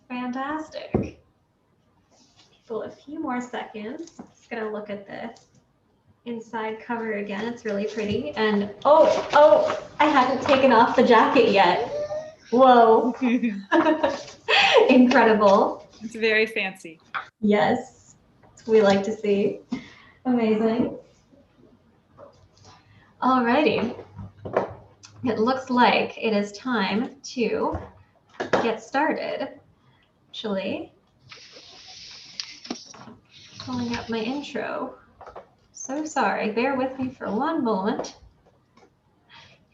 Fantastic. People, a few more seconds. Just gonna look at this inside cover again. It's really pretty. And oh, I hadn't taken off the jacket yet. Whoa. Incredible. It's very fancy. Yes, that's what we like to see. Amazing. Alrighty. It looks like it is time to get started. Actually, pulling up my intro. So sorry, bear with me for one moment.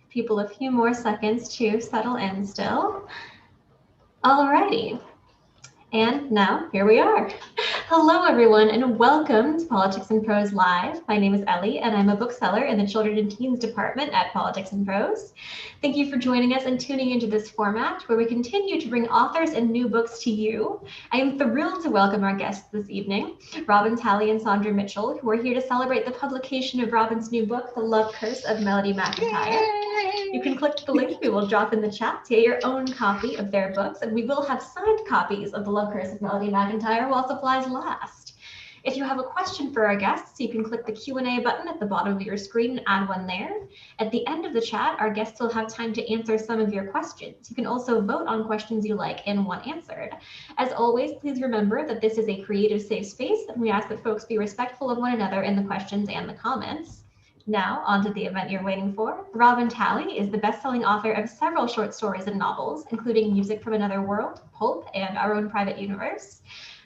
People, a few more seconds to settle in still. Alrighty. And now, here we are. Hello, everyone, and welcome to Politics and Prose Live. My name is Ellie, and I'm a bookseller in the Children and Teens Department at Politics and Prose. Thank you for joining us and tuning into this format where we continue to bring authors and new books to you. I am thrilled to welcome our guests this evening, Robin, Talley, and Saundra Mitchell, who are here to celebrate the publication of Robin's new book, The Love Curse of Melody McINTYre. You can click the link we will drop in the chat to get your own copy of their books, and we will have signed copies of The Love Curse of Melody McINTYre while supplies last. If you have a question for our guests, you can click the Q&A button at the bottom of your screen and add one there. At the end of the chat, our guests will have time to answer some of your questions. You can also vote on questions you like and want answered. As always, please remember that this is a creative safe space, and we ask that folks be respectful of one another in the questions and the comments. Now, on to the event you're waiting for. Robin Talley is the best-selling author of several short stories and novels, including Music from Another World, Pulp, and Our Own Private Universe.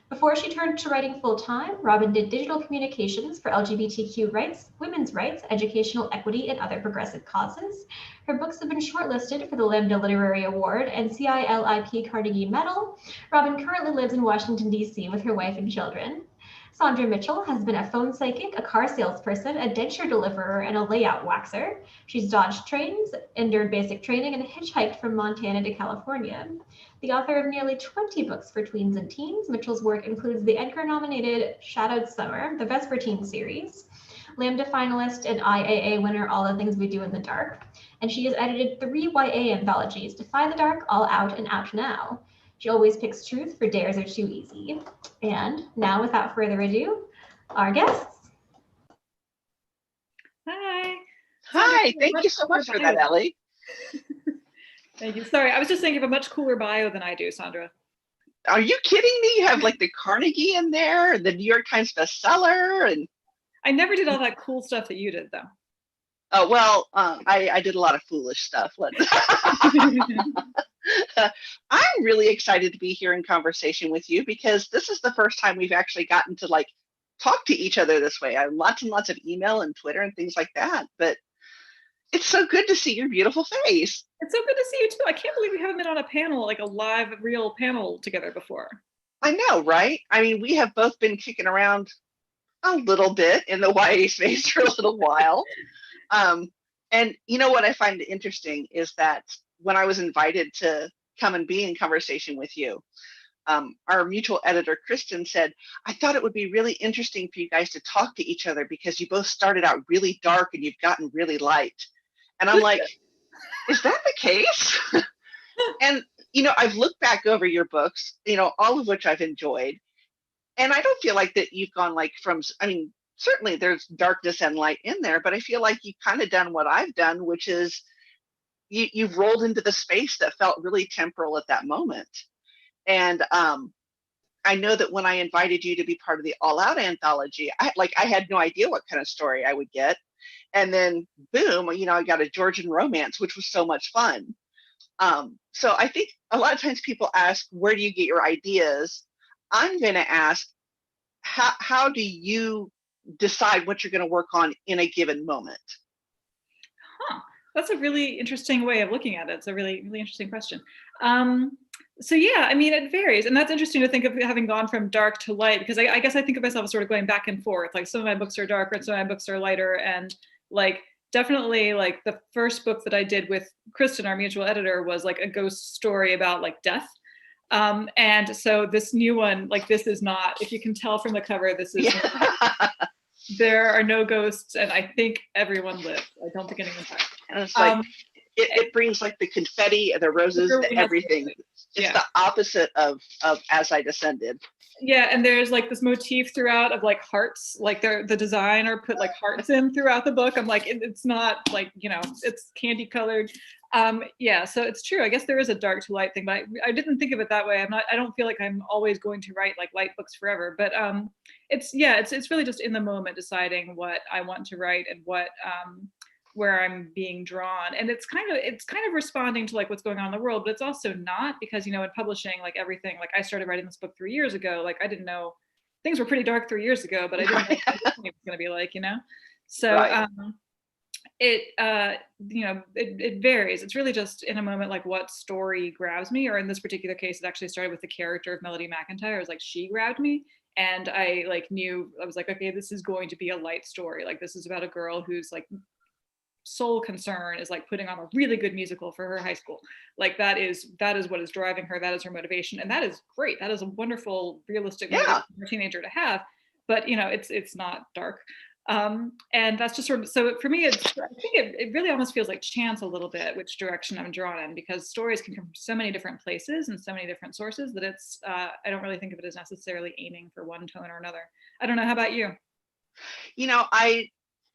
Before she turned to writing full-time, Robin did digital communications for LGBTQ rights, women's rights, educational equity, and other progressive causes. Her books have been shortlisted for the Lambda Literary Award and CILIP Carnegie Medal. Robin currently lives in Washington, D.C. with her wife and children. Saundra Mitchell has been a phone psychic, a car salesperson, a denture deliverer, and a layout waxer. She's dodged trains, endured basic training, and hitchhiked from Montana to California. The author of nearly 20 books for tweens and teens, Mitchell's work includes the Edgar-nominated Shadowed Summer, the Vespertine series, Lambda finalist and IAA winner All the Things We Do in the Dark, and she has edited 3 YA anthologies, Defy the Dark, All Out, and Out Now. She always picks truth for dares are too easy. And now, without further ado, our guests. Hi. Hi, thank you so much for that, Ellie. Thank you. Sorry, I was just thinking of a much cooler bio than I do, Saundra. Are you kidding me? You have like the Carnegie in there, the New York Times bestseller, and I never did all that cool stuff that you did, though. Oh well, I did a lot of foolish stuff. I'm really excited to be here in conversation with you because this is the first time we've actually gotten to like talk to each other this way. I have lots and lots of email and Twitter and things like that, but it's so good to see your beautiful face. It's so good to see you too. I can't believe we haven't been on a panel, like a live, real panel together before. I know, right? I mean, we have both been kicking around a little bit in the YA space for a little while. And you know what I find interesting is that when I was invited to come and be in conversation with you, our mutual editor, Kristen, said, I thought it would be really interesting for you guys to talk to each other because you both started out really dark and you've gotten really light. And I'm like, is that the case? And, you know, I've looked back over your books, you know, all of which I've enjoyed. And I don't feel like that you've gone like from, I mean, certainly there's darkness and light in there, but I feel like you've kind of done what I've done, which is you've rolled into the space that felt really temporal at that moment. And I know that when I invited you to be part of the All Out anthology, I had no idea what kind of story I would get. And then boom, you know, I got a Georgian romance, which was so much fun. So I think a lot of times people ask, where do you get your ideas? I'm going to ask, how do you decide what you're going to work on in a given moment? Huh. That's a really interesting way of looking at it. It's a really, really interesting question. So yeah, I mean, it varies. And that's interesting to think of having gone from dark to light, because I guess I think of myself as sort of going back and forth. Like some of my books are darker and some of my books are lighter. And like, definitely like the first book that I did with Kristen, our mutual editor, was like a ghost story about like death. And so this new one, like this is not, if you can tell from the cover, this is, there are no ghosts and I think everyone lives. I don't think anyone died. And it's like, it brings like the confetti, the roses, everything. It's the opposite of As I Descended. Yeah, and there's like this motif throughout of like hearts, like the designer put like hearts in throughout the book. I'm like, it's not like, you know, it's candy colored. Yeah, so it's true. I guess there is a dark to light thing, but I didn't think of it that way. I don't feel like I'm always going to write like light books forever, but it's really just in the moment deciding what I want to write and what where I'm being drawn. And it's kind of responding to like what's going on in the world, but it's also not, because, you know, in publishing, like everything, like I started writing this book 3 years ago. Like I didn't know, things were pretty dark 3 years ago, but I didn't know what it was going to be like, you know? So it varies. It's really just in a moment, like what story grabs me, or in this particular case, it actually started with the character of Melody McINTYRE. It was like, she grabbed me. And I was like, okay, this is going to be a light story. Like this is about a girl who's like, sole concern is like putting on a really good musical for her high school. Like that is what is driving her. That is her motivation, and that is great. That is a wonderful, realistic motivation for a teenager to have. But you know, it's not dark, and that's just sort of, so for me, I think it really almost feels like chance a little bit which direction I'm drawn in, because stories can come from so many different places and so many different sources that it's I don't really think of it as necessarily aiming for one tone or another. I don't know. How about you? You know,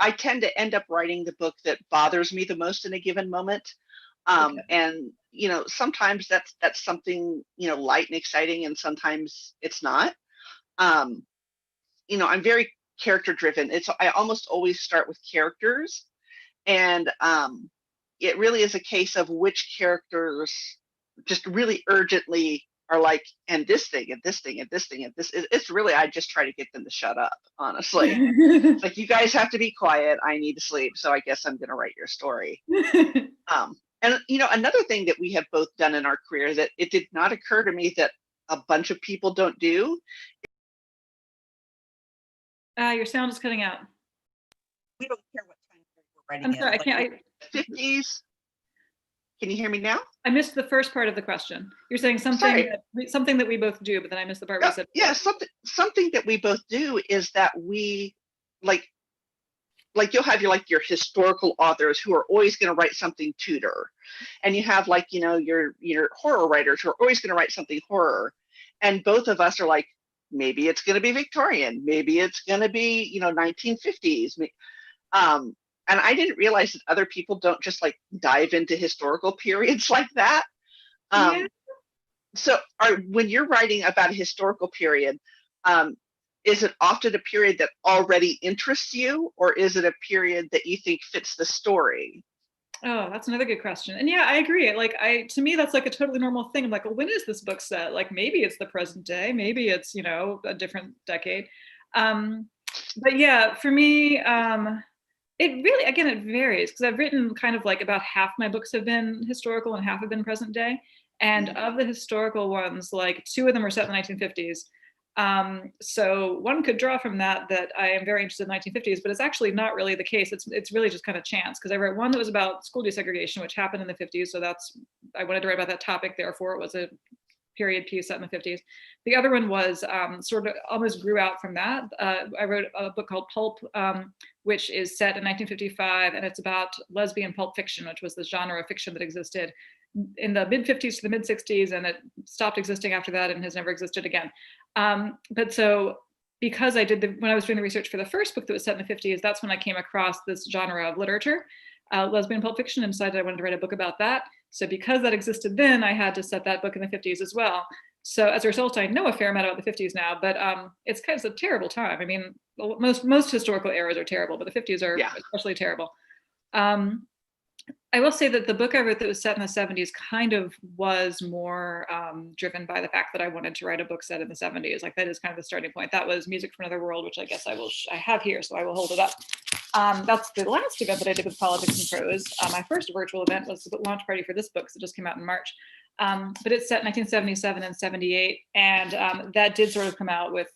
I tend to end up writing the book that bothers me the most in a given moment. And, you know, sometimes that's something, you know, light and exciting, and sometimes it's not. You know, I'm very character driven. I almost always start with characters, and it really is a case of which characters just really urgently are like, and this thing, and this thing, and this thing, and this. It's really, I just try to get them to shut up, honestly. It's like, you guys have to be quiet. I need to sleep. So I guess I'm going to write your story. And, you know, another thing that we have both done in our career that it did not occur to me that a bunch of people don't do. Your sound is cutting out. We don't care what time we're writing. I'm sorry, I can't. 50s. Can you hear me now? I missed the first part of the question. You're saying something that we both do, but then I missed the part where you said. Yeah, something that we both do is that we like you'll have your historical authors who are always going to write something Tudor, and you have like, you know, your horror writers who are always going to write something horror, and both of us are like, maybe it's going to be Victorian, maybe it's going to be, you know, 1950s. And I didn't realize that other people don't just like dive into historical periods like that. So when you're writing about a historical period, is it often a period that already interests you, or is it a period that you think fits the story? Oh, that's another good question. And yeah, I agree. Like to me, that's like a totally normal thing. I'm like, well, when is this book set? Like maybe it's the present day, maybe it's, you know, a different decade. But yeah, for me, it really, again, it varies, because I've written kind of like about half my books have been historical and half have been present day. And of the historical ones, like 2 of them are set in the 1950s. So one could draw from that I am very interested in the 1950s, but it's actually not really the case. It's really just kind of chance, because I wrote one that was about school desegregation, which happened in the 50s. So I wanted to write about that topic. Therefore, it was a period piece set in the 50s. The other one was sort of almost grew out from that. I wrote a book called Pulp, which is set in 1955, and it's about lesbian pulp fiction, which was the genre of fiction that existed in the mid-50s to the mid-60s, and it stopped existing after that and has never existed again. But so because I did when I was doing the research for the first book that was set in the 50s, that's when I came across this genre of literature, lesbian pulp fiction, and decided I wanted to write a book about that. So because that existed then, I had to set that book in the 50s as well. So as a result, I know a fair amount about the 50s now, but it's kind of a terrible time. I mean, most historical eras are terrible, but the 50s are especially terrible. I will say that the book I wrote that was set in the 70s kind of was more driven by the fact that I wanted to write a book set in the 70s. Like that is kind of the starting point. That was Music from Another World, which I guess I have here, so I will hold it up. That's the last event that I did with Politics and Prose. My first virtual event was the launch party for this book, so it just came out in March. But it's set in 1977 and 78, and that did sort of come out with,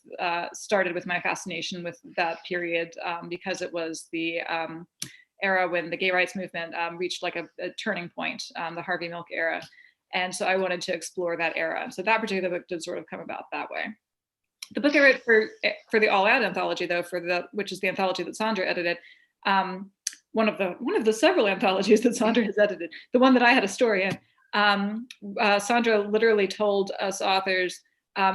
started with my fascination with that period, because it was the era when the gay rights movement reached like a turning point, the Harvey Milk era. And so I wanted to explore that era. So that particular book did sort of come about that way. The book I wrote for the All Out anthology, though, which is the anthology that Saundra edited, one of the several anthologies that Saundra has edited, the one that I had a story in. Saundra literally told us authors,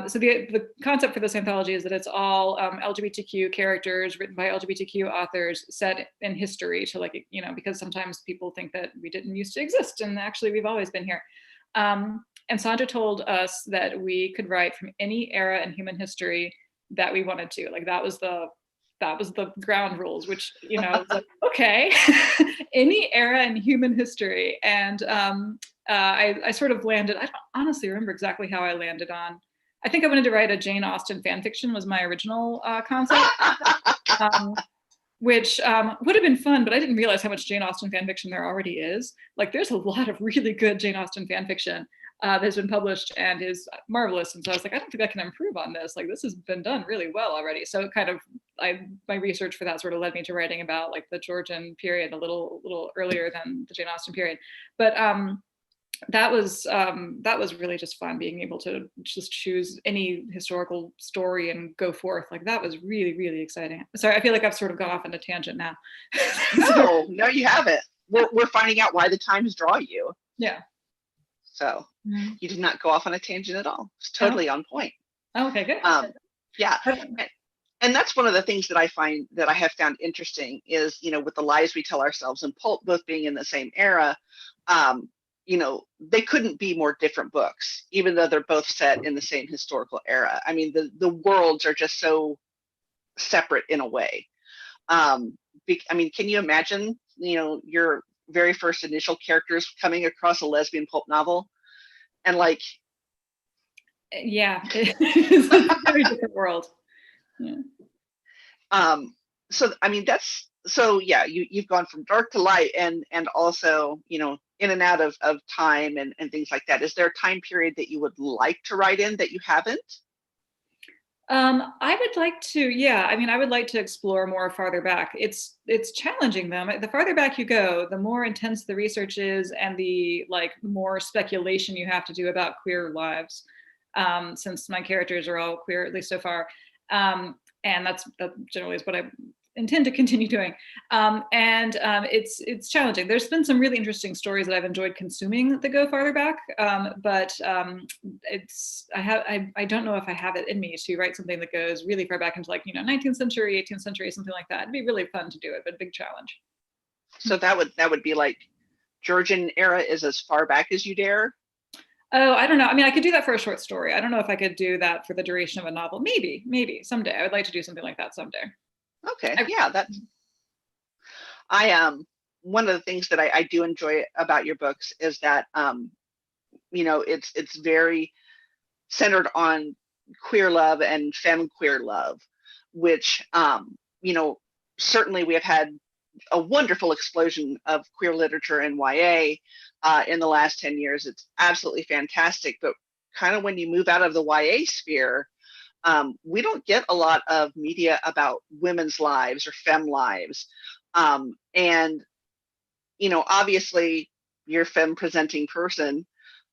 so the concept for this anthology is that it's all LGBTQ characters written by LGBTQ authors set in history to, like, you know, because sometimes people think that we didn't used to exist and actually we've always been here. And Saundra told us that we could write from any era in human history that we wanted to. Like, that was the ground rules, which, you know, was like, okay, any era in human history. And I sort of landed, I don't honestly remember exactly how I landed on, I think I wanted to write a Jane Austen fan fiction was my original concept, which would have been fun, but I didn't realize how much Jane Austen fan fiction there already is. Like, there's a lot of really good Jane Austen fan fiction that has been published and is marvelous. And so I was like, I don't think I can improve on this. Like, this has been done really well already. So kind of, my research for that sort of led me to writing about, like, the Georgian period a little earlier than the Jane Austen period. But that was really just fun, being able to just choose any historical story and go forth. Like, that was really, really exciting. Sorry, I feel like I've sort of gone off on a tangent now. No, you haven't. We're finding out why the times draw you. Yeah. So you did not go off on a tangent at all. It's totally on point. Oh, okay, good. Yeah. And that's one of the things that I find that I have found interesting is, you know, with the lies we tell ourselves and Pulp both being in the same era, you know, they couldn't be more different books, even though they're both set in the same historical era. I mean, the worlds are just so separate in a way. I mean, can you imagine, you know, your very first initial characters coming across a lesbian pulp novel and, like, yeah, it's a very different world. Yeah. So I mean, that's, so yeah, you've gone from dark to light, and also, you know, in and out of time and things like that. Is there a time period that you would like to write in that you haven't? I would like to, yeah. I mean, I would like to explore more farther back. It's challenging them. The farther back you go, the more intense the research is, and the, like, more speculation you have to do about queer lives. Since my characters are all queer, at least so far. And that generally is what I intend to continue doing. It's challenging. There's been some really interesting stories that I've enjoyed consuming that go farther back, but I don't know if I have it in me to write something that goes really far back into, like, you know, 19th century, 18th century, something like that. It'd be really fun to do it, but a big challenge. So that would be like Georgian era is as far back as you dare. Oh, I don't know. I mean, I could do that for a short story. I don't know if I could do that for the duration of a novel. Maybe someday. I would like to do something like that someday. Okay, yeah, that's, one of the things that I do enjoy about your books is that, you know, it's very centered on queer love and femme queer love, which, you know, certainly we have had a wonderful explosion of queer literature in YA in the last 10 years. It's absolutely fantastic, but kind of when you move out of the YA sphere, we don't get a lot of media about women's lives or femme lives. And, you know, obviously you're a femme presenting person.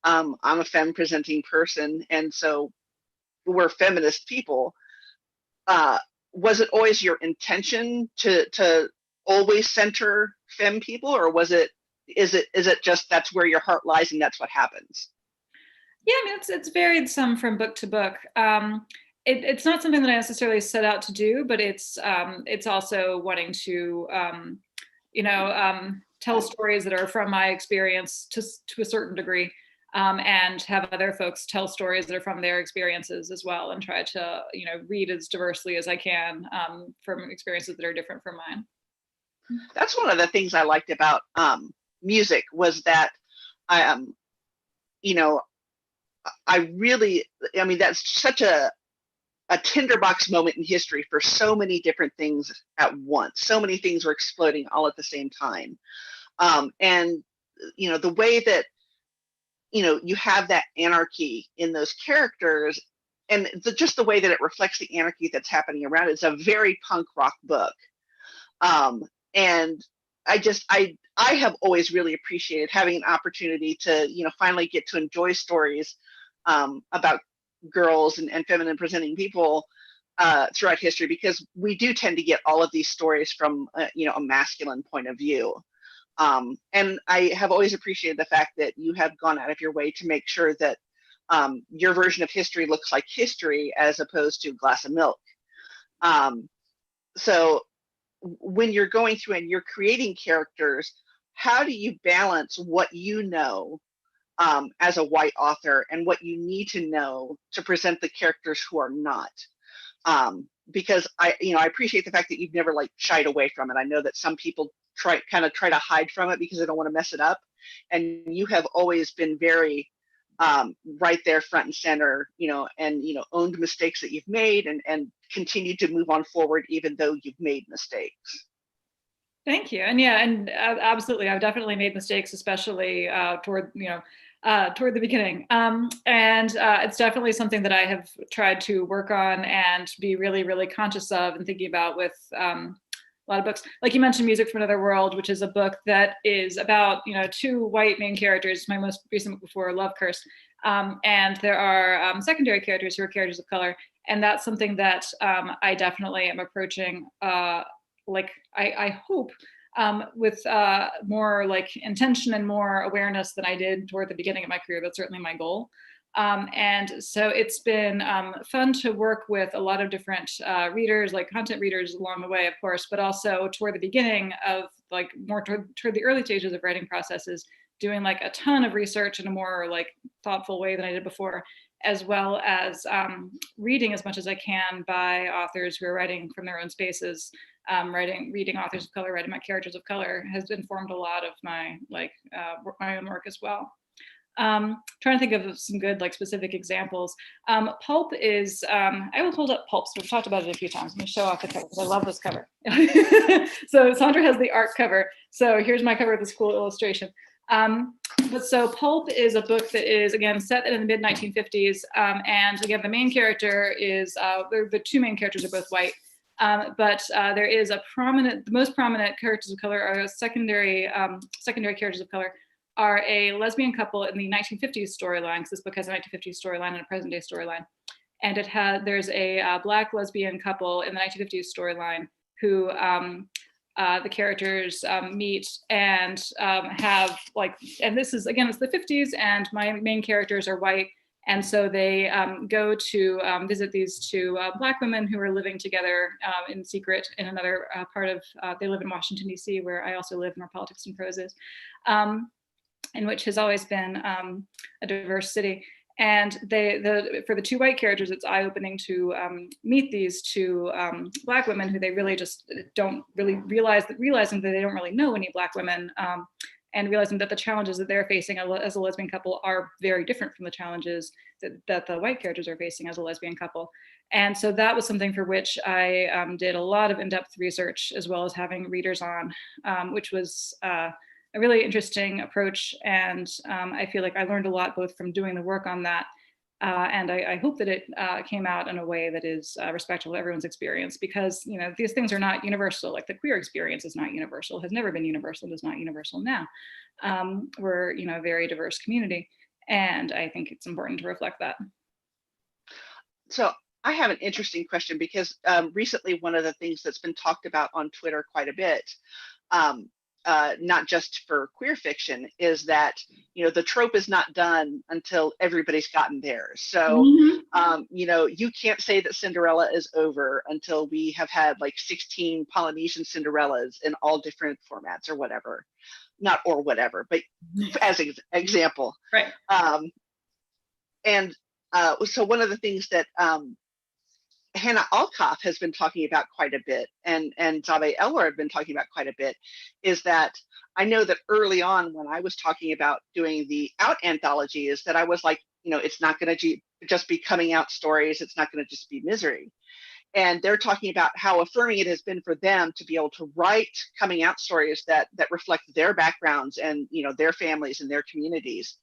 I'm a femme presenting person. And so we're feminist people. Was it always your intention to always center femme people, or is it just that's where your heart lies and that's what happens? Yeah, I mean, it's varied some from book to book. It's not something that I necessarily set out to do, but it's also wanting to, you know, tell stories that are from my experience to a certain degree, and have other folks tell stories that are from their experiences as well, and try to, you know, read as diversely as I can from experiences that are different from mine. That's one of the things I liked about music, was that you know, I mean, that's such a tinderbox moment in history for so many different things at once. So many things were exploding all at the same time. And, you know, the way that, you know, you have that anarchy in those characters, and just the way that it reflects the anarchy that's happening around it, is a very punk rock book. And I have always really appreciated having an opportunity to, you know, finally get to enjoy stories about girls and feminine presenting people throughout history, because we do tend to get all of these stories from a masculine point of view. And I have always appreciated the fact that you have gone out of your way to make sure that your version of history looks like history as opposed to a glass of milk. So when you're going through and you're creating characters, how do you balance what you know as a white author and what you need to know to present the characters who are not? Because I appreciate the fact that you've never like shied away from it. I know that some people try to hide from it because they don't want to mess it up, and you have always been very right there, front and center, and owned mistakes that you've made, and continued to move on forward even though you've made mistakes. Thank you. And yeah, and absolutely, I've definitely made mistakes, especially toward the beginning. And it's definitely something that I have tried to work on and be really, really conscious of and thinking about with a lot of books. Like you mentioned, Music from Another World, which is a book that is about, two white main characters, my most recent book before, Love Curse. And there are secondary characters who are characters of color. And that's something that I definitely am approaching, I hope, with more like intention and more awareness than I did toward the beginning of my career. That's certainly my goal. And so it's been fun to work with a lot of different readers, like content readers along the way, of course, but also toward the beginning of like more toward the early stages of writing processes, doing like a ton of research in a more like thoughtful way than I did before, as well as reading as much as I can by authors who are writing from their own spaces. Reading authors of color, writing about characters of color has informed a lot of my my own work as well. Trying to think of some good like specific examples. Pulp is, I will hold up Pulp, so we've talked about it a few times. Let me show off the cover because I love this cover. So Saundra has the art cover. So here's my cover with this cool illustration. But so Pulp is a book that is, again, set in the mid 1950s. And again, the main character is, the two main characters are both white. But there is the most prominent characters of color are secondary characters of color are a lesbian couple in the 1950s storyline, because this book has a 1950s storyline and a present day storyline. And there's a Black lesbian couple in the 1950s storyline who the characters meet and have and this is, again, it's the 50s and my main characters are white. And so they go to visit these two Black women who are living together in secret in another part of, they live in Washington, D.C., where I also live, and where Politics and Prose is, and which has always been a diverse city. And for the two white characters, it's eye-opening to meet these two Black women who they really just don't really realizing that they don't really know any Black women, and realizing that the challenges that they're facing as a lesbian couple are very different from the challenges that the white characters are facing as a lesbian couple. And so that was something for which I did a lot of in-depth research, as well as having readers on, which was a really interesting approach. And I feel like I learned a lot both from doing the work on that, and I hope that it came out in a way that is respectful of everyone's experience, because these things are not universal. Like the queer experience is not universal, has never been universal, and is not universal now. We're a very diverse community, and I think it's important to reflect that. So I have an interesting question, because recently one of the things that's been talked about on Twitter quite a bit, not just for queer fiction, is that the trope is not done until everybody's gotten theirs. So you can't say that Cinderella is over until we have had like 16 Polynesian Cinderellas in all different formats or whatever. Not or whatever, but as an example. Right. So one of the things that Hannah Alkoff has been talking about quite a bit, and Zabe Elwer have been talking about quite a bit, is that I know that early on when I was talking about doing the out anthology, is that I was like, it's not going to just be coming out stories. It's not going to just be misery. And they're talking about how affirming it has been for them to be able to write coming out stories that reflect their backgrounds and their families and their communities,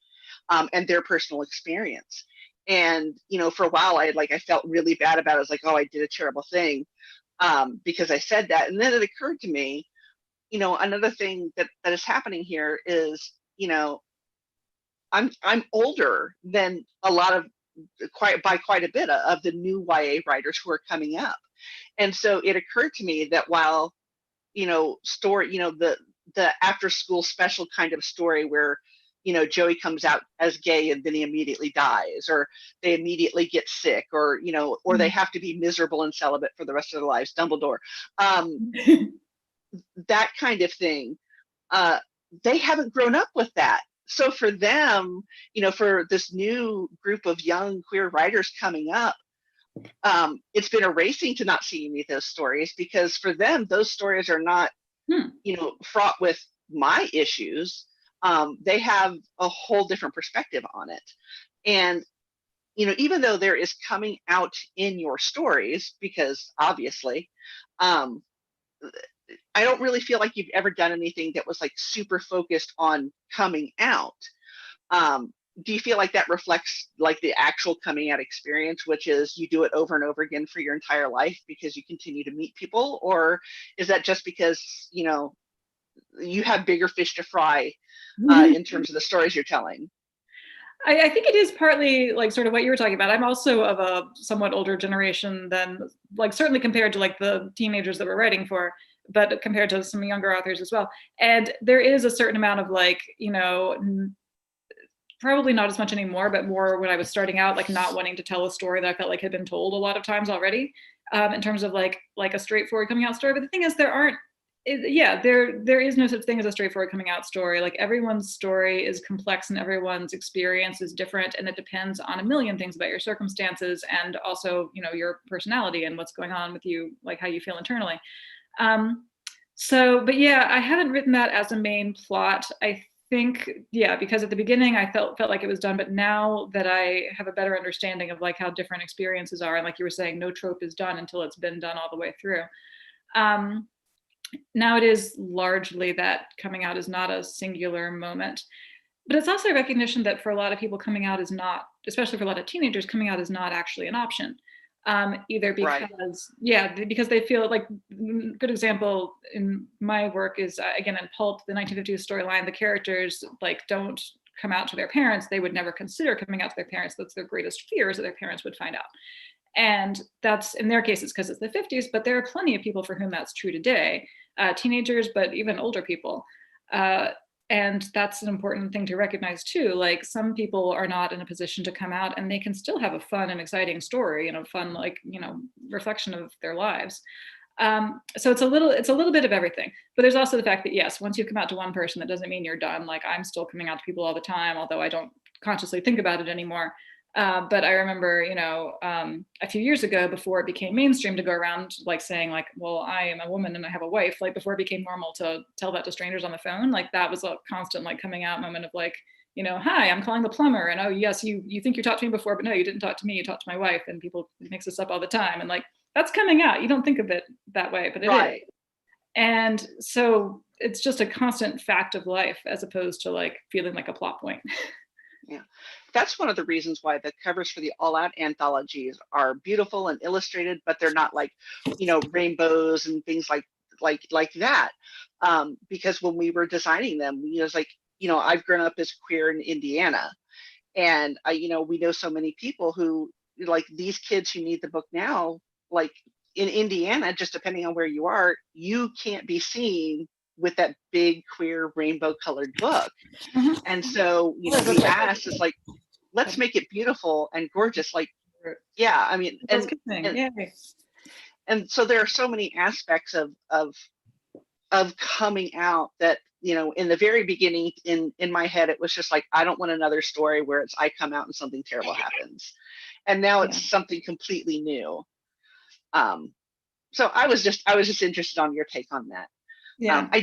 and their personal experience. And for a while I felt really bad about it. I was like, oh, I did a terrible thing because I said that. And then it occurred to me, another thing that is happening here is, I'm older than a lot of quite a bit of the new YA writers who are coming up. And so it occurred to me that while, the after school special kind of story where, Joey comes out as gay and then he immediately dies, or they immediately get sick, or, or they have to be miserable and celibate for the rest of their lives, Dumbledore, that kind of thing. They haven't grown up with that. So for them, for this new group of young queer writers coming up, it's been erasing to not see any of those stories, because for them, those stories are not, fraught with my issues. They have a whole different perspective on it. And, even though there is coming out in your stories, because obviously, I don't really feel like you've ever done anything that was like super focused on coming out. Do you feel like that reflects like the actual coming out experience, which is you do it over and over again for your entire life because you continue to meet people? Or is that just because, you have bigger fish to fry in terms of the stories you're telling? I think it is partly like sort of what you were talking about. I'm also of a somewhat older generation than, like, certainly compared to like the teenagers that we're writing for, but compared to some younger authors as well. And there is a certain amount of like, probably not as much anymore, but more when I was starting out, like not wanting to tell a story that I felt like had been told a lot of times already, in terms of like a straightforward coming out story. But the thing is, there is no such thing as a straightforward coming out story. Like, everyone's story is complex and everyone's experience is different, and it depends on a million things about your circumstances and also, your personality and what's going on with you, like how you feel internally. But yeah, I haven't written that as a main plot. I think, because at the beginning I felt like it was done, but now that I have a better understanding of like how different experiences are, and like you were saying, no trope is done until it's been done all the way through. Now it is largely that coming out is not a singular moment, but it's also a recognition that for a lot of people, coming out is not, especially for a lot of teenagers, coming out is not actually an option. Either because, because they feel like, good example in my work is, again, in Pulp, the 1950s storyline, the characters like don't come out to their parents. They would never consider coming out to their parents. That's their greatest fear, is that their parents would find out. And that's, in their case, it's because it's the 50s, but there are plenty of people for whom that's true today, teenagers, but even older people. And that's an important thing to recognize too. Like, some people are not in a position to come out and they can still have a fun and exciting story and a fun, like, reflection of their lives. So it's a little bit of everything, but there's also the fact that, yes, once you come out to one person, that doesn't mean you're done. Like, I'm still coming out to people all the time, although I don't consciously think about it anymore. But I remember, a few years ago, before it became mainstream to go around like saying like, well, I am a woman and I have a wife, like before it became normal to tell that to strangers on the phone, like that was a constant like coming out moment of like, hi, I'm calling the plumber, and oh yes, you think you talked to me before, but no, you didn't talk to me, you talked to my wife, and people mix this up all the time, and like that's coming out. You don't think of it that way, but it is. And so it's just a constant fact of life as opposed to like feeling like a plot point. Yeah, that's one of the reasons why the covers for the All Out anthologies are beautiful and illustrated, but they're not like, rainbows and things like that. Because when we were designing them, it's like, I've grown up as queer in Indiana, and we know so many people who, like, these kids who need the book now, like in Indiana, just depending on where you are, you can't be seen with that big queer rainbow colored book. And so, we asked, is like, let's make it beautiful and gorgeous. Like, yeah, I mean, and so there are so many aspects of coming out that, in the very beginning, in my head, it was just like, I don't want another story where it's I come out and something terrible happens. And now it's something completely new. So I was just interested on your take on that. Yeah, I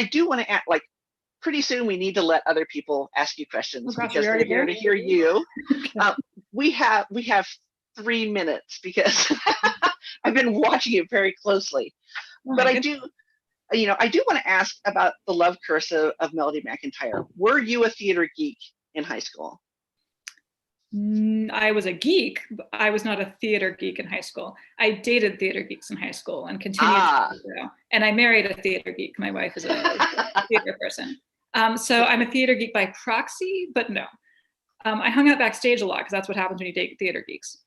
do want to add, like, pretty soon we need to let other people ask you questions because they're here to hear you. Okay. We have 3 minutes because I've been watching it very closely. But I do want to ask about the love curse of Melody McINTYRE. Were you a theater geek in high school? I was a geek, but I was not a theater geek in high school. I dated theater geeks in high school and continued to do so. And I married a theater geek. My wife is a theater person. So I'm a theater geek by proxy, but no. I hung out backstage a lot because that's what happens when you date theater geeks.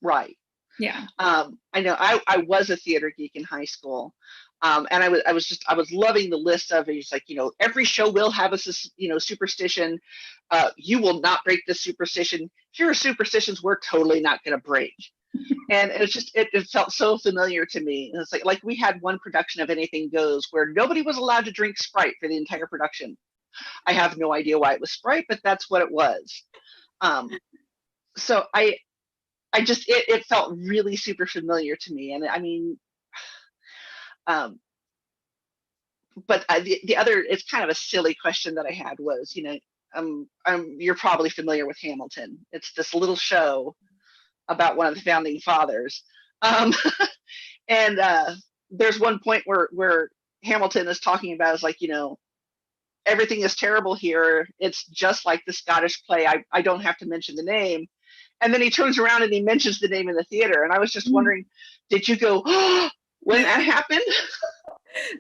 Right. Yeah. I know I was a theater geek in high school. And I was loving the list of it. It's like, every show will have a, superstition. You will not break this superstition. Here are superstitions we're totally not going to break. And it's just, it felt so familiar to me. And it's like we had one production of Anything Goes where nobody was allowed to drink Sprite for the entire production. I have no idea why it was Sprite, but that's what it was. So it felt really super familiar to me. And I mean, but the other, it's kind of a silly question that I had was, you're probably familiar with Hamilton. It's this little show about one of the founding fathers. And there's one point where Hamilton is talking about is like, everything is terrible here. It's just like the Scottish play. I don't have to mention the name. And then he turns around and he mentions the name of the theater. And I was just wondering, did you go, oh, when that happened?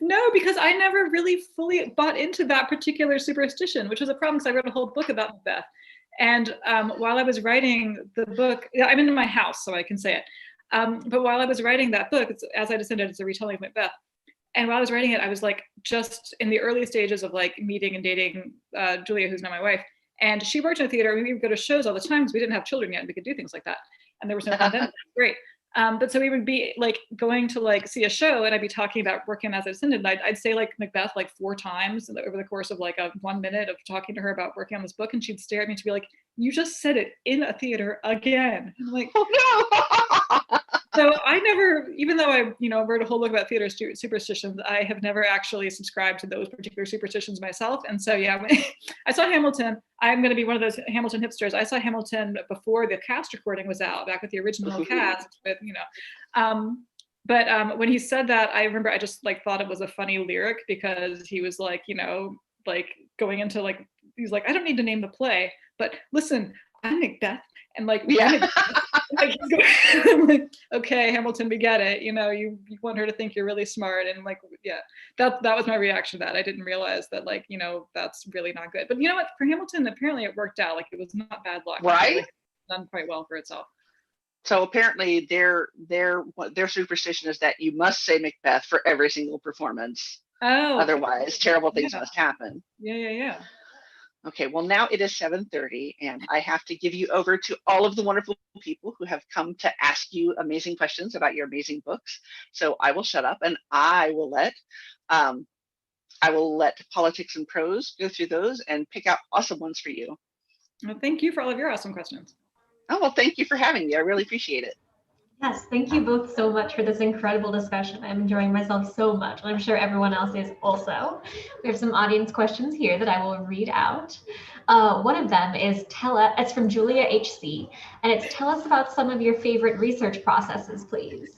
No, because I never really fully bought into that particular superstition, which was a problem because I wrote a whole book about Macbeth. And while I was writing the book, I'm in my house, so I can say it. But while I was writing that book, As I Descended, it's a retelling of Macbeth. And while I was writing it, I was like just in the early stages of like meeting and dating Julia, who's now my wife. And she worked in a theater. We would go to shows all the time because we didn't have children yet and we could do things like that. And there was no pandemic. Great. But so we would be like going to like see a show and I'd be talking about working As I Descended. And I'd say like Macbeth like 4 times over the course of like 1 minute of talking to her about working on this book. And she'd stare at me to be like, you just said it in a theater again. And I'm like, oh no. So I never, even though I, wrote a whole book about theater superstitions, I have never actually subscribed to those particular superstitions myself. And so, yeah, when I saw Hamilton, I'm going to be one of those Hamilton hipsters. I saw Hamilton before the cast recording was out, back with the original cast, but, but when he said that, I remember I just like thought it was a funny lyric because he was like, like going into like, he's like, I don't need to name the play, but listen, I'm Macbeth. And like, yeah. I'm like, okay, Hamilton, we get it. You want her to think you're really smart. And like, yeah, that was my reaction to that. I didn't realize that like, that's really not good. But you know what, for Hamilton, apparently it worked out. Like it was not bad luck. Right. Like, done quite well for itself. So apparently their superstition is that you must say Macbeth for every single performance. Oh. Otherwise, terrible things must happen. Yeah. Okay, well now it is 7:30 and I have to give you over to all of the wonderful people who have come to ask you amazing questions about your amazing books. So I will shut up and I will let Politics and Prose go through those and pick out awesome ones for you. Well, thank you for all of your awesome questions. Oh, well, thank you for having me. I really appreciate it. Yes, thank you both so much for this incredible discussion. I'm enjoying myself so much, and I'm sure everyone else is also. We have some audience questions here that I will read out. One of them is it's from Julia HC, and it's tell us about some of your favorite research processes, please.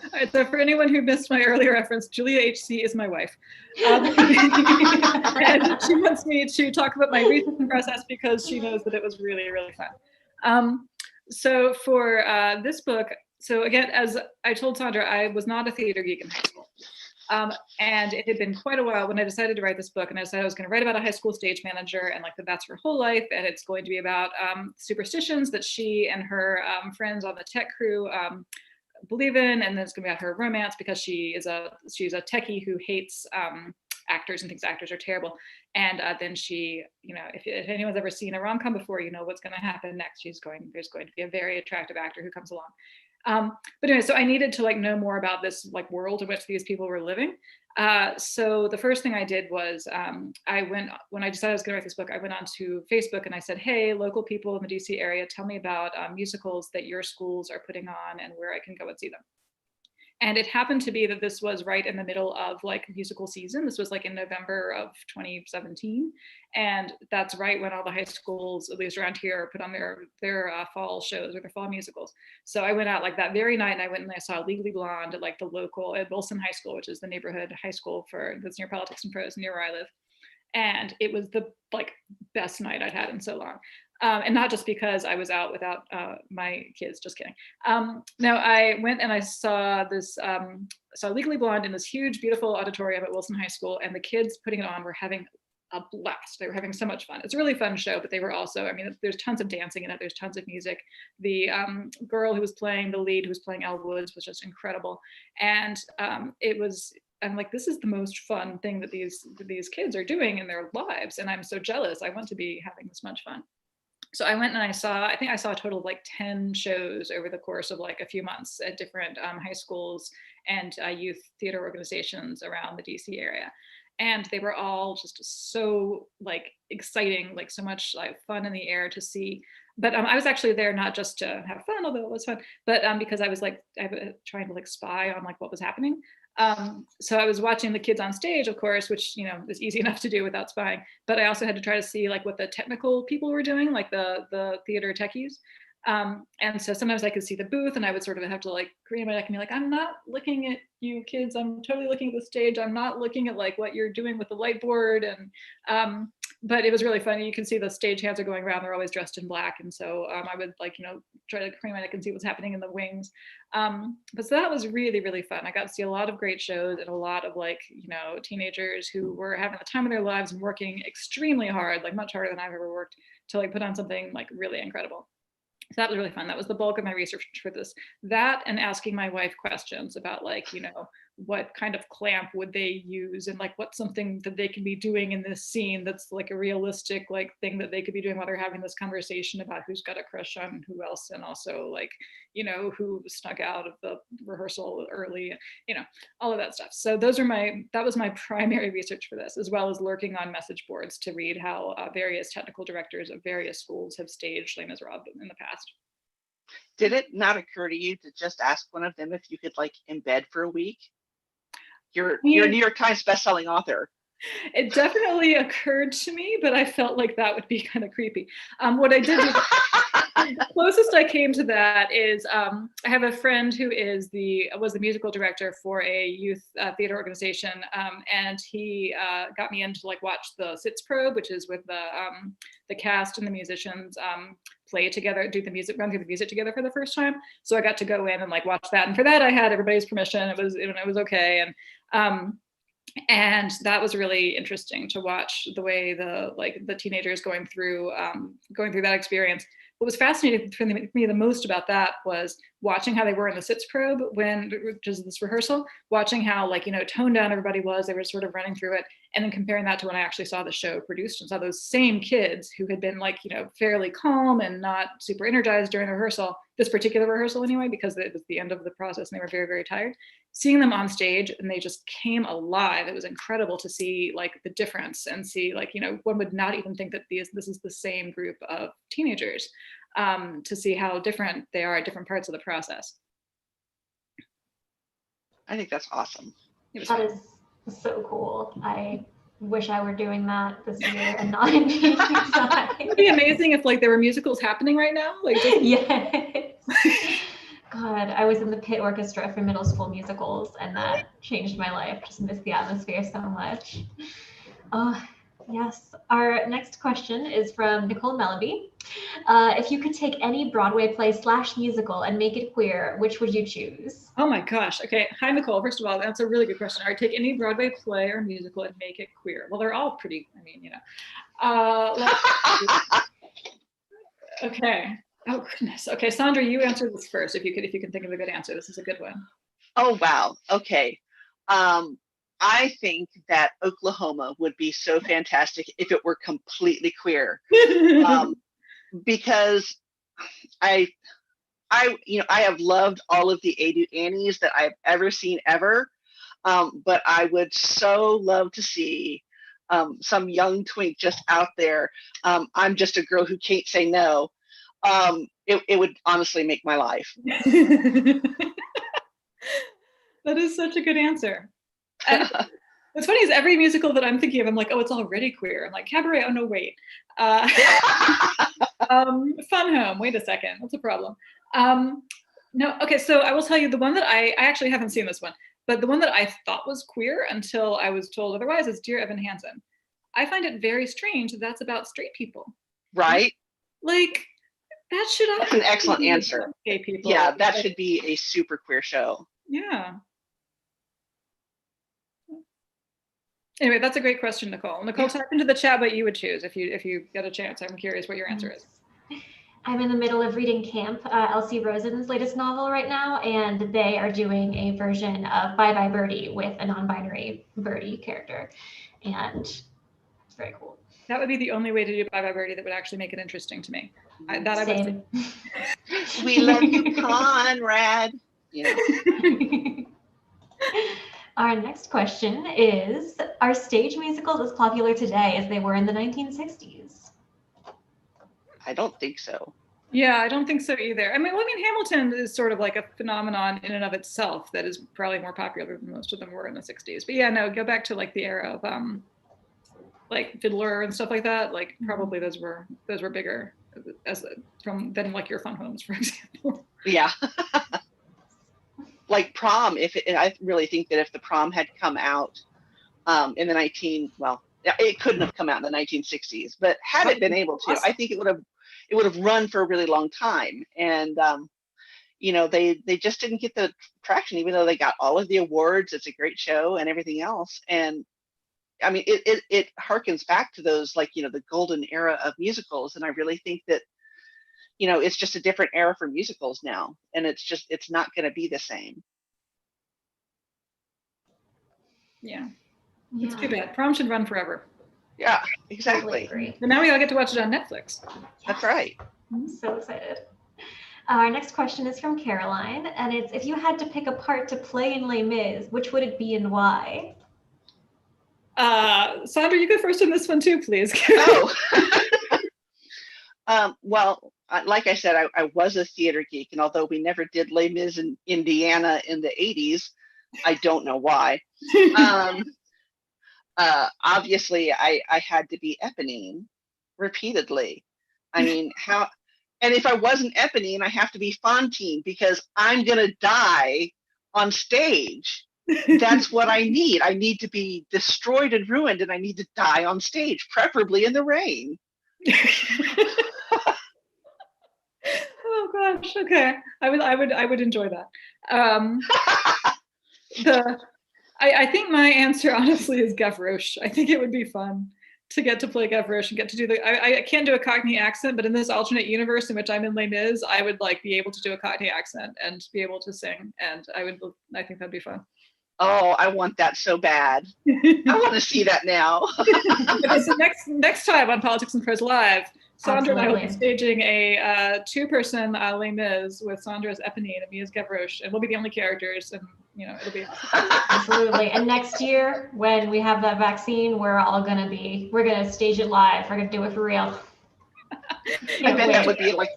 All right, so for anyone who missed my earlier reference, Julia HC is my wife. And she wants me to talk about my research process because she knows that it was really, really fun. So for this book, so again, as I told Saundra, I was not a theater geek in high school. And it had been quite a while when I decided to write this book, and I decided I was going to write about a high school stage manager and like that's her whole life. And it's going to be about superstitions that she and her friends on the tech crew believe in. And then it's going to be about her romance because she's a techie who hates actors and thinks actors are terrible. And then she, if anyone's ever seen a rom-com before, you know what's going to happen next. There's going to be a very attractive actor who comes along. But anyway, so I needed to like know more about this like world in which these people were living. So the first thing I did was when I decided I was going to write this book, I went onto Facebook and I said, hey, local people in the DC area, tell me about musicals that your schools are putting on and where I can go and see them. And it happened to be that this was right in the middle of like musical season. This was like in November of 2017. And that's right when all the high schools, at least around here, put on their fall shows or their fall musicals. So I went out like that very night and I went and I saw Legally Blonde at like the local, at Wilson High School, which is the neighborhood high school that's near Politics and Prose, near where I live. And it was the like best night I'd had in so long. And not just because I was out without my kids, just kidding. No, I went and I saw Legally Blonde in this huge, beautiful auditorium at Wilson High School, and the kids putting it on were having a blast. They were having so much fun. It's a really fun show, but they were also, I mean, there's tons of dancing in it. There's tons of music. The girl who was playing the lead, who was playing Elle Woods, was just incredible. And I'm like, this is the most fun thing that these kids are doing in their lives. And I'm so jealous. I want to be having this much fun. So I went and I think I saw a total of like 10 shows over the course of like a few months at different high schools and youth theater organizations around the DC area. And they were all just so like exciting, like so much like fun in the air to see. But I was actually there not just to have fun, although it was fun, but because I was like trying to like spy on like what was happening. So I was watching the kids on stage, of course, which, you know, is easy enough to do without spying, but I also had to try to see like what the technical people were doing, like the theater techies. And so sometimes I could see the booth and I would sort of have to like create my neck and be like, I'm not looking at you kids, I'm totally looking at the stage. I'm not looking at like what you're doing with the light board. And, but it was really funny. You can see the stage hands are going around. They're always dressed in black. And so I would like, you know, try to crane my neck and see what's happening in the wings. But so that was really, really fun. I got to see a lot of great shows and a lot of like, you know, teenagers who were having the time of their lives and working extremely hard, like much harder than I've ever worked to like put on something like really incredible. So that was really fun. That was the bulk of my research for this. That and asking my wife questions about like, you know, what kind of clamp would they use and like what's something that they can be doing in this scene that's like a realistic like thing that they could be doing while they're having this conversation about who's got a crush on who else, and also like, you know, who snuck out of the rehearsal early, you know, all of that stuff. So that was my primary research for this, as well as lurking on message boards to read how various technical directors of various schools have staged Les Miserables in the past. Did it not occur to you to just ask one of them if you could like embed for a week? You're a New York Times bestselling author. It definitely occurred to me, but I felt like that would be kind of creepy. What I did, the closest I came to that is I have a friend who was the musical director for a youth theater organization, and he got me in to like watch the Sitz Probe, which is with the cast and the musicians play together, run through the music together for the first time. So I got to go in and like watch that, and for that I had everybody's permission. It was okay, and that was really interesting to watch the way the teenagers going through that experience. What was fascinating for me the most about that was watching how they were in the Sitz Probe, which is this rehearsal, watching how like, you know, toned down everybody was. They were sort of running through it, and then comparing that to when I actually saw the show produced and saw those same kids who had been like, you know, fairly calm and not super energized during the rehearsal, this particular rehearsal anyway, because it was the end of the process and they were very, very tired. Seeing them on stage and they just came alive. It was incredible to see like the difference and see like, you know, one would not even think that this is the same group of teenagers, to see how different they are at different parts of the process. I think that's awesome. That is so cool. I wish I were doing that this year and not in teaching side. It would be amazing if like there were musicals happening right now. Like just... Yes. God, I was in the pit orchestra for middle school musicals, and that changed my life. Just miss the atmosphere so much. Yes. Our next question is from Nicole Melleby. If you could take any Broadway play / musical and make it queer, which would you choose? Oh my gosh. Okay. Hi, Nicole. First of all, that's a really good question. I would take any Broadway play or musical and make it queer. Well, they're all pretty, I mean, you know. Okay. Oh goodness. Okay, Saundra, you answer this first. If you can think of a good answer. This is a good one. Oh wow. Okay. I think that Oklahoma would be so fantastic if it were completely queer, because I have loved all of the Adu Annies that I've ever seen ever, but I would so love to see some young twink just out there. I'm just a girl who can't say no. It would honestly make my life. That is such a good answer. What's funny is every musical that I'm thinking of, I'm like, oh, it's already queer. I'm like, Cabaret, oh no, wait. Fun Home, wait a second, what's the problem? No, okay, so I will tell you the one that I actually haven't seen this one, but the one that I thought was queer until I was told otherwise is Dear Evan Hansen. I find it very strange that that's about straight people. Right? Like, that's an excellent answer. Gay people. Yeah, that should be a super queer show. Yeah. Anyway, that's a great question, Nicole. Nicole, type into the chat what you would choose if you get a chance. I'm curious what your answer is. I'm in the middle of reading Camp, Elsie Rosen's latest novel right now, and they are doing a version of Bye Bye Birdie with a non-binary birdie character, and it's very cool. That would be the only way to do Bye Bye Birdie that would actually make it interesting to me. I would Same. We love you, Conrad. You know. Our next question is, are stage musicals as popular today as they were in the 1960s? I don't think so. Yeah, I don't think so either. I mean, Hamilton is sort of like a phenomenon in and of itself that is probably more popular than most of them were in the 60s. But yeah, no, go back to like the era of like Fiddler and stuff like that. Like probably those were bigger than like Your Fun Homes, for example. Yeah. Like Prom, I really think that if the Prom had come out in the it couldn't have come out in the 1960s, but had it been able to, I think it would have run for a really long time. And you know, they just didn't get the traction, even though they got all of the awards. It's a great show and everything else. And I mean, it harkens back to those, like, you know, the golden era of musicals. And I really think that, you know, it's just a different era for musicals now, and it's not going to be the same. Yeah, it's too bad. Prom should run forever. Yeah, exactly. Totally. But now we all get to watch it on Netflix. That's right. I'm so excited. Our next question is from Caroline, and it's, if you had to pick a part to play in Les Mis, which would it be and why? Saundra, you go first on this one too, please. Oh. Well, like I said, I was a theater geek, and although we never did Les Mis in Indiana in the 80s, I don't know why. Obviously, I had to be Eponine repeatedly. I mean, how? And if I wasn't Eponine, I have to be Fantine, because I'm gonna die on stage. That's what I need. I need to be destroyed and ruined, and I need to die on stage, preferably in the rain. Oh gosh, okay. I would enjoy that. I think my answer honestly is Gavroche. I think it would be fun to get to play Gavroche and get to do I can't do a Cockney accent, but in this alternate universe in which I'm in Les Mis, I would like be able to do a Cockney accent and be able to sing, and I think that'd be fun. Oh, I want that so bad. I want to see that now. Okay, so next time on Politics and Prose Live, Saundra and I will be Absolutely. staging a two-person Les Mis with Saundra as Eponine and me as Gavroche, and we'll be the only characters, and you know, it'll be Absolutely. And next year, when we have that vaccine, we're gonna stage it live. We're gonna do it for real. I bet that would be like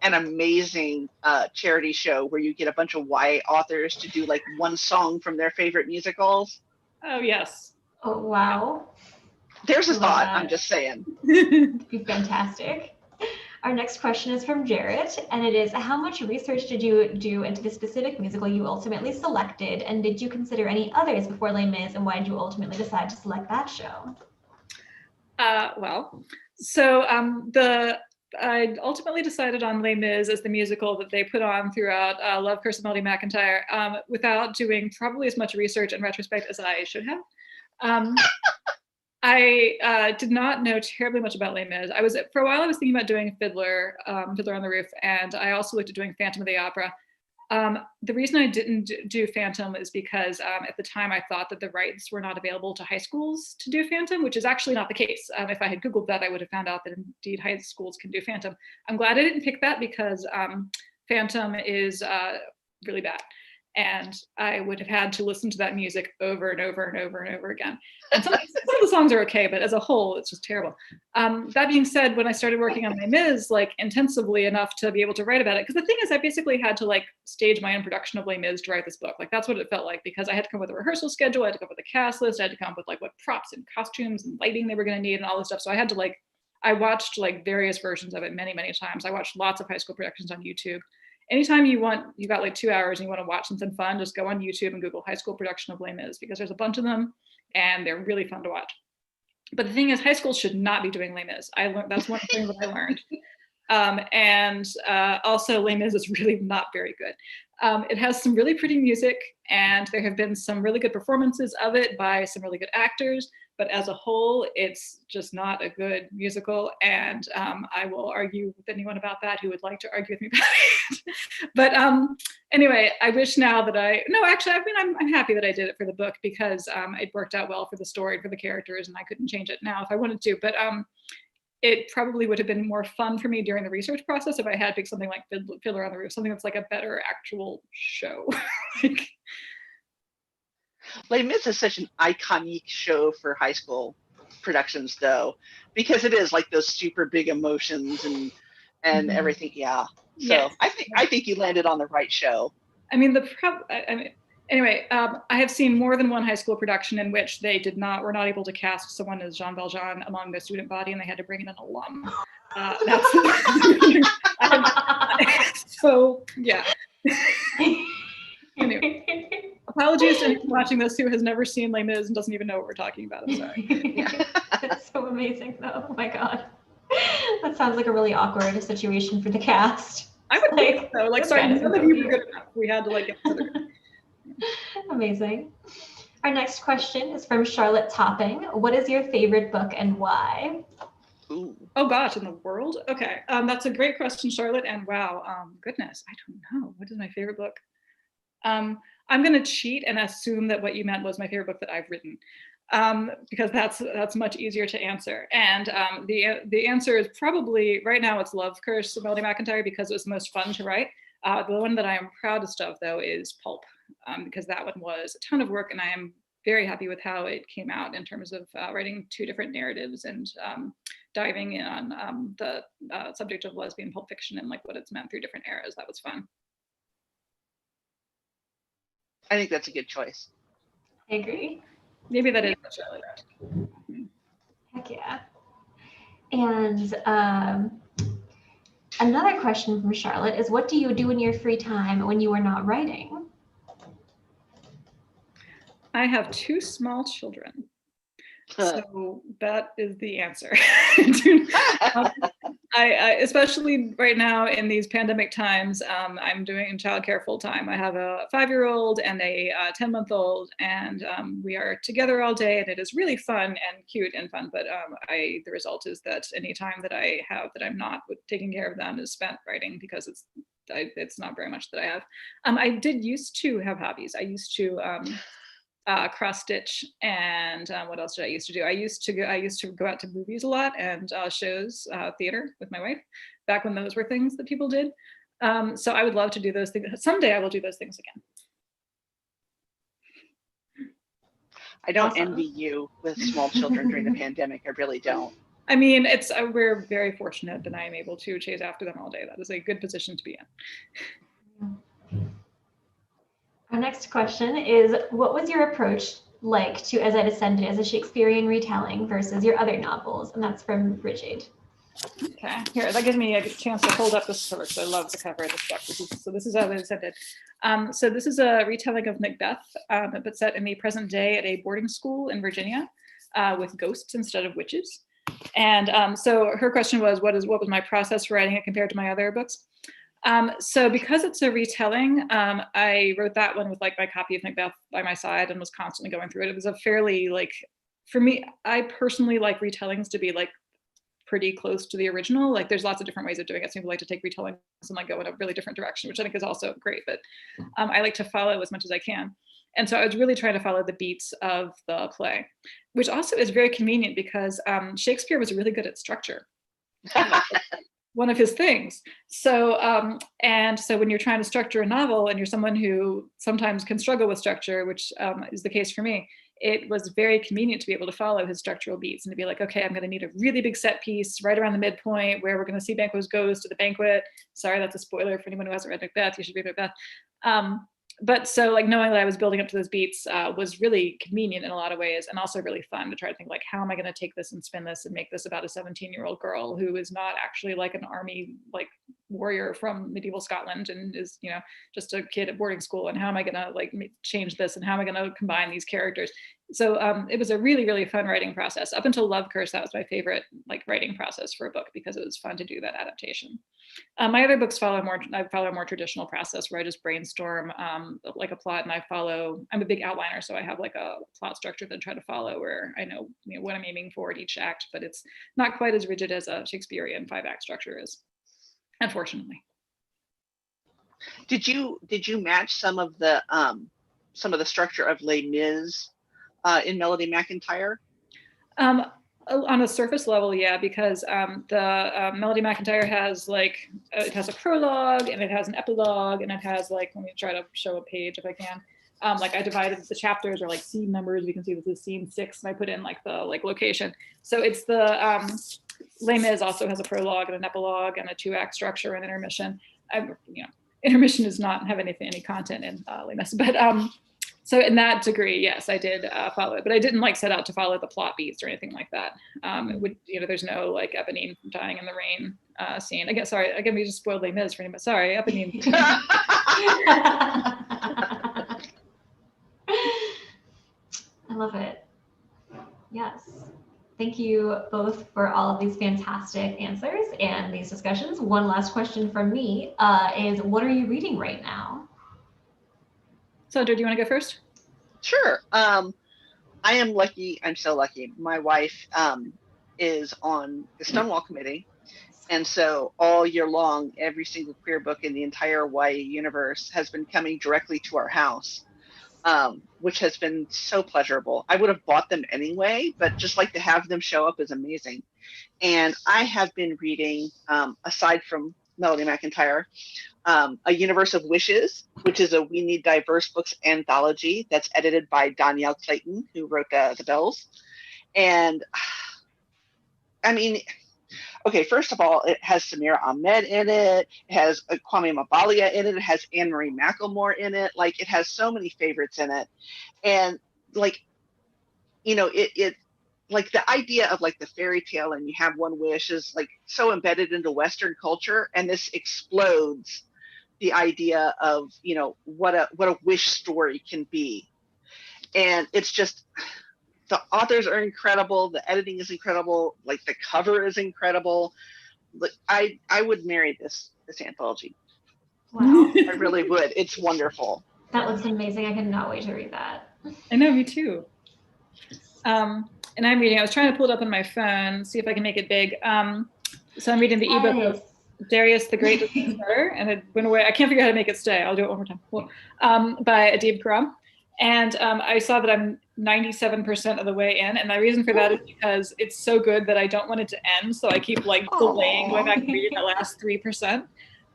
an amazing charity show where you get a bunch of YA authors to do like one song from their favorite musicals. Oh yes. Oh wow. There's a Love thought. that. I'm just saying. It'd be fantastic. Our next question is from Jarrett, and it is, how much research did you do into the specific musical you ultimately selected, and did you consider any others before Les Mis, and why did you ultimately decide to select that show? I ultimately decided on Les Mis as the musical that they put on throughout Love, Curse, and Melody McINTYRE without doing probably as much research in retrospect as I should have. I did not know terribly much about Les Mis. For a while I was thinking about doing Fiddler on the Roof, and I also looked at doing Phantom of the Opera. The reason I didn't do Phantom is because at the time I thought that the rights were not available to high schools to do Phantom, which is actually not the case. If I had Googled that, I would have found out that indeed high schools can do Phantom. I'm glad I didn't pick that, because Phantom is really bad. And I would have had to listen to that music over and over and over and over again. And some of the songs are okay, but as a whole, it's just terrible. That being said, when I started working on Les Mis, like intensively enough to be able to write about it, because the thing is, I basically had to like stage my own production of Les Mis to write this book. Like that's what it felt like, because I had to come up with a rehearsal schedule, I had to come up with a cast list, I had to come up with like what props and costumes and lighting they were going to need and all this stuff. So I had to I watched like various versions of it many, many times. I watched lots of high school productions on YouTube. Anytime you got like 2 hours and you want to watch something fun, just go on YouTube and Google high school production of Les Mis, because there's a bunch of them and they're really fun to watch. But the thing is, high schools should not be doing Les Mis. That's one thing that I learned. Also Les Mis is really not very good. It has some really pretty music, and there have been some really good performances of it by some really good actors, but as a whole, it's just not a good musical. And I will argue with anyone about that who would like to argue with me about it. But anyway, I wish now that I'm happy that I did it for the book, because it worked out well for the story, for the characters, and I couldn't change it now if I wanted to. But it probably would have been more fun for me during the research process if I had picked something like Fiddler on the Roof, something that's like a better actual show. Like, Les Mis is such an iconic show for high school productions, though, because it is like those super big emotions and everything. Yeah. So yes. I think you landed on the right show. I mean, anyway, I have seen more than one high school production in which they were not able to cast someone as Jean Valjean among the student body, and they had to bring in an alum. So yeah. Anyway, apologies to anyone watching this who has never seen Les Mis and doesn't even know what we're talking about. I'm sorry. It's so amazing, though. Oh my god, that sounds like a really awkward situation for the cast. I would think so. Like, sorry, none of you were good enough. We had to like get further. Amazing. Our next question is from Charlotte Topping. What is your favorite book and why? Ooh. Oh gosh, in the world? Okay, that's a great question, Charlotte. And wow, goodness, I don't know. What is my favorite book? I'm gonna cheat and assume that what you meant was my favorite book that I've written, because that's much easier to answer. And the answer is probably, right now it's Love Curse of Melody McINTYRE, because it was the most fun to write. The one that I am proudest of, though, is Pulp, because that one was a ton of work, and I am very happy with how it came out in terms of writing two different narratives and diving in on the subject of lesbian pulp fiction and like what it's meant through different eras. That was fun. I think that's a good choice. I agree. Maybe that is Charlotte. Heck yeah. And another question from Charlotte is, what do you do in your free time when you are not writing? I have 2 small children. So that is the answer. I especially right now in these pandemic times, I'm doing childcare full time. I have a 5-year-old and a 10-month-old, and we are together all day, and it is really fun and cute and fun. But the result is that any time that I have that I'm not taking care of them is spent writing, because it's not very much that I have. I did used to have hobbies. I used to cross stitch, and what else did I used to do? I used to go out to movies a lot, and shows, theater with my wife, back when those were things that people did. So I would love to do those things. Someday I will do those things again. I don't envy you with small children during the pandemic. I really don't. I mean, we're very fortunate that I am able to chase after them all day. That is a good position to be in. Our next question is, what was your approach like to As I Descended as a Shakespearean retelling versus your other novels? And that's from Bridget. Okay, here, that gives me a chance to hold up this cover, because I love the cover of this book. This is As I Descended. So this is a retelling of Macbeth, but set in the present day at a boarding school in Virginia, with ghosts instead of witches. And so her question was, what was my process for writing it compared to my other books? So because it's a retelling, I wrote that one with like my copy of Macbeth by my side and was constantly going through it. It was a fairly, like, for me, I personally like retellings to be like pretty close to the original. Like, there's lots of different ways of doing it. Some people like to take retellings and like go in a really different direction, which I think is also great, but I like to follow as much as I can. And so I was really trying to follow the beats of the play, which also is very convenient because Shakespeare was really good at structure. One of his things. So, and so when you're trying to structure a novel and you're someone who sometimes can struggle with structure, which is the case for me, it was very convenient to be able to follow his structural beats and to be like, okay, I'm going to need a really big set piece right around the midpoint where we're going to see Banquo's goes to the banquet. Sorry, that's a spoiler for anyone who hasn't read Macbeth. You should read Macbeth. But so like knowing that I was building up to those beats was really convenient in a lot of ways, and also really fun to try to think like, how am I going to take this and spin this and make this about a 17-year-old girl who is not actually like an army like warrior from medieval Scotland and is, just a kid at boarding school, and how am I gonna like change this, and how am I gonna combine these characters? So it was a really, really fun writing process. Up until Love Curse, that was my favorite like writing process for a book, because it was fun to do that adaptation. My other books follow a more traditional process where I just brainstorm like a plot, and I'm a big outliner, so I have like a plot structure that I try to follow, where I know, what I'm aiming for at each act, but it's not quite as rigid as a Shakespearean 5-act structure is, unfortunately. Did you match some of the structure of Les Mis in Melody McIntyre? On a surface level, yeah, because the Melody McIntyre has like it has a prologue, and it has an epilogue, and it has like, let me try to show a page if I can. Like I divided the chapters or like scene numbers. You can see this is scene 6, and I put in like the location. So it's the Les Mis also has a prologue and an epilogue and a 2-act structure and intermission. Intermission does not have any content in Les Mis, but so in that degree, yes, I did follow it, but I didn't like set out to follow the plot beats or anything like that. It would, there's no like Eponine dying in the rain scene. Again, we just spoiled Les Mis for anybody. Sorry, Eponine. I love it. Yes. Thank you both for all of these fantastic answers and these discussions. One last question from me is, what are you reading right now? Saundra, do you want to go first? Sure. I am lucky. I'm so lucky. My wife is on the Stonewall Committee. And so all year long, every single queer book in the entire YA universe has been coming directly to our house, which has been so pleasurable. I would have bought them anyway, but just like to have them show up is amazing. And I have been reading, aside from Melody McIntyre, A Universe of Wishes, which is a We Need Diverse Books anthology that's edited by Danielle Clayton, who wrote the Bells. And I mean, okay, first of all, it has Samira Ahmed in it. It has Kwame Mabalia in it. It has Anne-Marie McElmore in it. Like, it has so many favorites in it. And like, it like the idea of like the fairy tale and you have one wish is like so embedded into Western culture. And this explodes the idea of, what a wish story can be. And it's just, the authors are incredible. The editing is incredible. Like the cover is incredible. I would marry this anthology. Wow. I really would. It's wonderful. That looks amazing. I cannot wait to read that. I know, me too. And I'm reading, I was trying to pull it up on my phone, see if I can make it big. So I'm reading the ebook of Darius the Great Starter, and it went away. I can't figure out how to make it stay. I'll do it one more time. Cool. By Adib Khorram. And I saw that I'm 97% of the way in. And the reason for that is because it's so good that I don't want it to end. So I keep like delaying going back and reading the last 3%.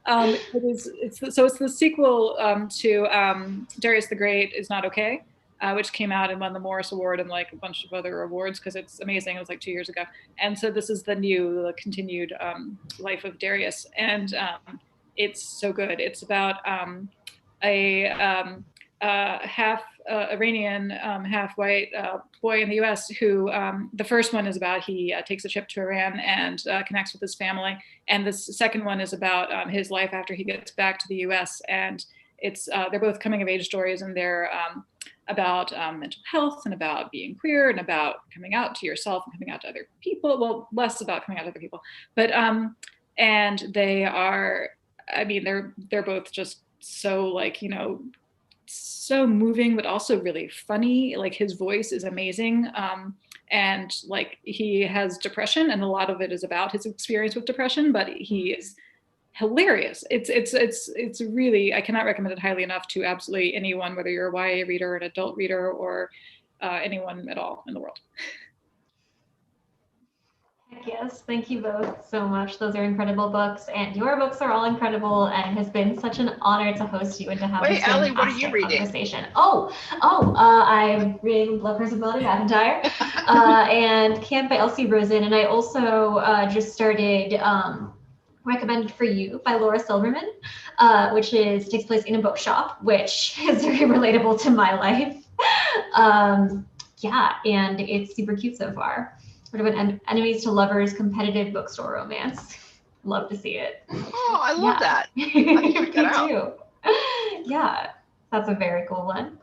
It's the sequel to Darius the Great is Not Okay, which came out and won the Morris Award and like a bunch of other awards because it's amazing. It was like 2 years ago. And so this is the continued life of Darius. And it's so good. It's about a half Iranian, half white boy in the US who, the first one is about he takes a trip to Iran and connects with his family. And the second one is about his life after he gets back to the US. And it's they're both coming of age stories, and they're about mental health and about being queer and about coming out to yourself and coming out to other people. Well, less about coming out to other people, but and they are, I mean, they're both just so like, so moving, but also really funny. Like his voice is amazing. And like he has depression, and a lot of it is about his experience with depression, but he is hilarious. It's really, I cannot recommend it highly enough to absolutely anyone, whether you're a YA reader, an adult reader, or anyone at all in the world. Yes, thank you both so much. Those are incredible books, and your books are all incredible, and it has been such an honor to host you and to have this Allie, what are you fantastic reading? conversation. I'm reading Love Curse of Melody McIntyre and Camp by Elsie Rosen, and I also just started Recommended for You by Laura Silverman, which takes place in a bookshop, which is very relatable to my life. Yeah, and it's super cute so far. Sort of an enemies to lovers competitive bookstore romance. love to see it. Oh, I love Yeah. that. I check that out. Me too. Yeah, that's a very cool one.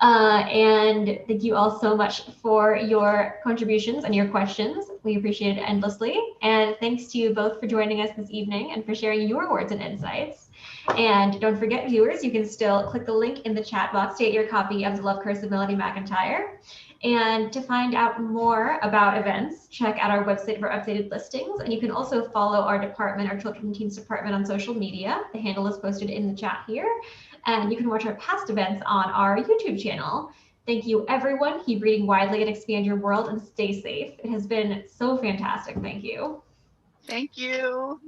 And thank you all so much for your contributions and your questions. We appreciate it endlessly. And thanks to you both for joining us this evening and for sharing your words and insights. And don't forget, viewers, you can still click the link in the chat box to get your copy of The Love Curse of Melody McIntyre. And to find out more about events, check out our website for updated listings. And you can also follow our department, our Children and Teens department, on social media. The handle is posted in the chat here. And you can watch our past events on our YouTube channel. Thank you, everyone. Keep reading widely and expand your world, and stay safe. It has been so fantastic. Thank you. Thank you.